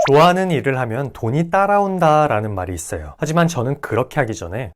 좋아하는 일을 하면 돈이 따라온다 라는 말이 있어요. 하지만 저는 그렇게 하기 전에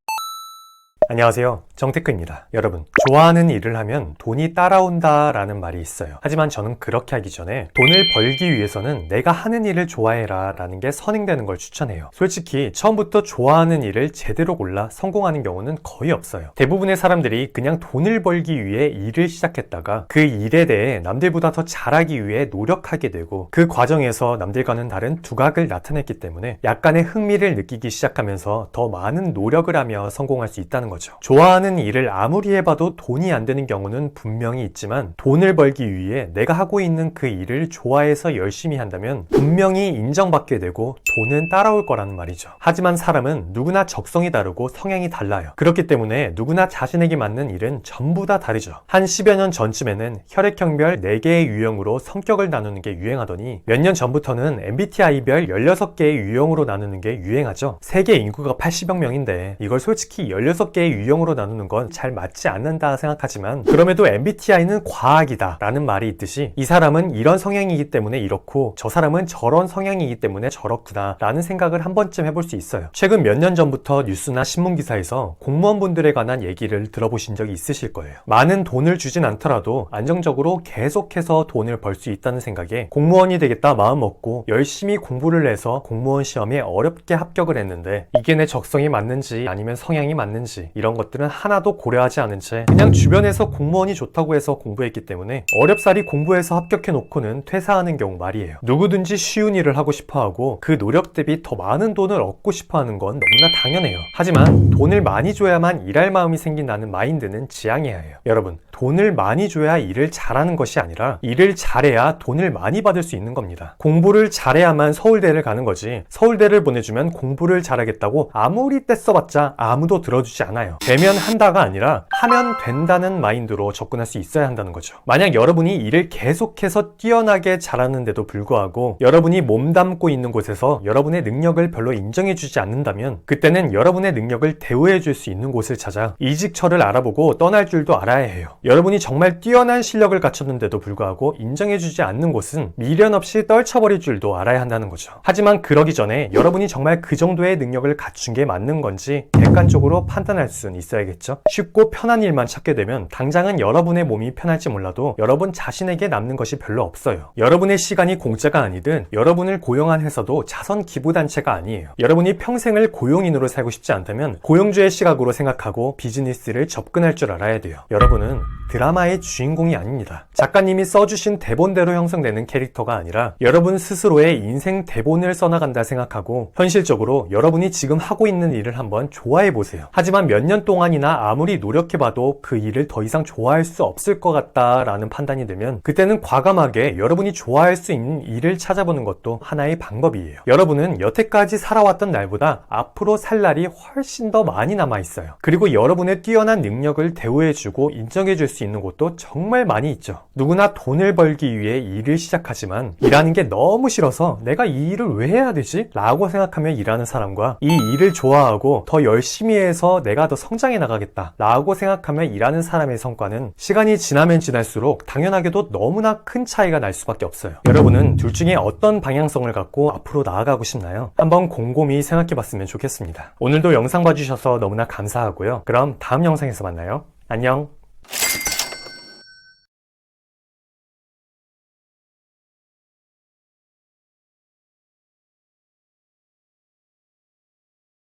안녕하세요, 정테크입니다. 여러분, 좋아하는 일을 하면 돈이 따라온다 라는 말이 있어요. 하지만 저는 그렇게 하기 전에 돈을 벌기 위해서는 내가 하는 일을 좋아해라 라는 게 선행되는 걸 추천해요. 솔직히 처음부터 좋아하는 일을 제대로 골라 성공하는 경우는 거의 없어요. 대부분의 사람들이 그냥 돈을 벌기 위해 일을 시작했다가 그 일에 대해 남들보다 더 잘하기 위해 노력하게 되고 그 과정에서 남들과는 다른 두각을 나타냈기 때문에 약간의 흥미를 느끼기 시작하면서 더 많은 노력을 하며 성공할 수 있다는 거죠. 좋아하는 일을 아무리 해봐도 돈이 안 되는 경우는 분명히 있지만 돈을 벌기 위해 내가 하고 있는 그 일을 좋아해서 열심히 한다면 분명히 인정받게 되고 돈은 따라올 거라는 말이죠. 하지만 사람은 누구나 적성이 다르고 성향이 달라요. 그렇기 때문에 누구나 자신에게 맞는 일은 전부 다 다르죠. 한 10여 년 전쯤에는 혈액형별 4개의 유형으로 성격을 나누는 게 유행하더니 몇 년 전부터는 MBTI별 16개의 유형으로 나누는 게 유행하죠. 세계 인구가 80억 명인데 이걸 솔직히 16개의 유형으로 나누는 건 잘 맞지 않는다 생각하지만 그럼에도 MBTI는 과학이다 라는 말이 있듯이 이 사람은 이런 성향이기 때문에 이렇고 저 사람은 저런 성향이기 때문에 저렇구나 라는 생각을 한 번쯤 해볼 수 있어요. 최근 몇 년 전부터 뉴스나 신문기사에서 공무원분들에 관한 얘기를 들어보신 적이 있으실 거예요. 많은 돈을 주진 않더라도 안정적으로 계속해서 돈을 벌 수 있다는 생각에 공무원이 되겠다 마음 먹고 열심히 공부를 해서 공무원 시험에 어렵게 합격을 했는데 이게 내 적성이 맞는지 아니면 성향이 맞는지 이런 것들은 하나도 고려하지 않은 채 그냥 주변에서 공무원이 좋다고 해서 공부했기 때문에 어렵사리 공부해서 합격해 놓고는 퇴사하는 경우 말이에요. 누구든지 쉬운 일을 하고 싶어하고 그 노력 대비 더 많은 돈을 얻고 싶어하는 건 너무나 당연해요. 하지만 돈을 많이 줘야만 일할 마음이 생긴다는 마인드는 지양해야 해요. 여러분, 돈을 많이 줘야 일을 잘하는 것이 아니라 일을 잘해야 돈을 많이 받을 수 있는 겁니다. 공부를 잘해야만 서울대를 가는 거지 서울대를 보내주면 공부를 잘하겠다고 아무리 떼써봤자 아무도 들어주지 않아요. 되면 한다가 아니라 하면 된다는 마인드로 접근할 수 있어야 한다는 거죠. 만약 여러분이 일을 계속해서 뛰어나게 잘하는데도 불구하고 여러분이 몸담고 있는 곳에서 여러분의 능력을 별로 인정해주지 않는다면 그때는 여러분의 능력을 대우해줄 수 있는 곳을 찾아 이직처를 알아보고 떠날 줄도 알아야 해요. 여러분이 정말 뛰어난 실력을 갖췄는데도 불구하고 인정해주지 않는 곳은 미련 없이 떨쳐버릴 줄도 알아야 한다는 거죠. 하지만 그러기 전에 여러분이 정말 그 정도의 능력을 갖춘 게 맞는 건지 객관적으로 판단할 수는 있어야겠죠. 쉽고 편한 일만 찾게 되면 당장은 여러분의 몸이 편할지 몰라도 여러분 자신에게 남는 것이 별로 없어요. 여러분의 시간이 공짜가 아니든 여러분을 고용한 회사도 자선 기부단체가 아니에요. 여러분이 평생을 고용인으로 살고 싶지 않다면 고용주의 시각으로 생각하고 비즈니스를 접근할 줄 알아야 돼요. 여러분은 드라마의 주인공이 아닙니다. 작가님이 써주신 대본대로 형성되는 캐릭터가 아니라 여러분 스스로의 인생 대본을 써나간다 생각하고 현실적으로 여러분이 지금 하고 있는 일을 한번 좋아해보세요. 하지만 몇 년 동안이나 아무리 노력해봐도 그 일을 더 이상 좋아할 수 없을 것 같다라는 판단이 들면 그때는 과감하게 여러분이 좋아할 수 있는 일을 찾아보는 것도 하나의 방법이에요. 여러분은 여태까지 살아왔던 날보다 앞으로 살 날이 훨씬 더 많이 남아있어요. 그리고 여러분의 뛰어난 능력을 대우해주고 인정해줄 수 있는 곳도 정말 많이 있죠. 누구나 돈을 벌기 위해 일을 시작하지만 일하는 게 너무 싫어서 내가 이 일을 왜 해야 되지? 라고 생각하며 일하는 사람과 이 일을 좋아하고 더 열심히 해서 내가 더 성장해 나가겠다 라고 생각하며 일하는 사람의 성과는 시간이 지나면 지날수록 당연하게도 너무나 큰 차이가 날 수밖에 없어요. 여러분은 둘 중에 어떤 방향성을 갖고 앞으로 나아가고 싶나요? 한번 곰곰이 생각해 봤으면 좋겠습니다. 오늘도 영상 봐주셔서 너무나 감사하고요. 그럼 다음 영상에서 만나요. 안녕.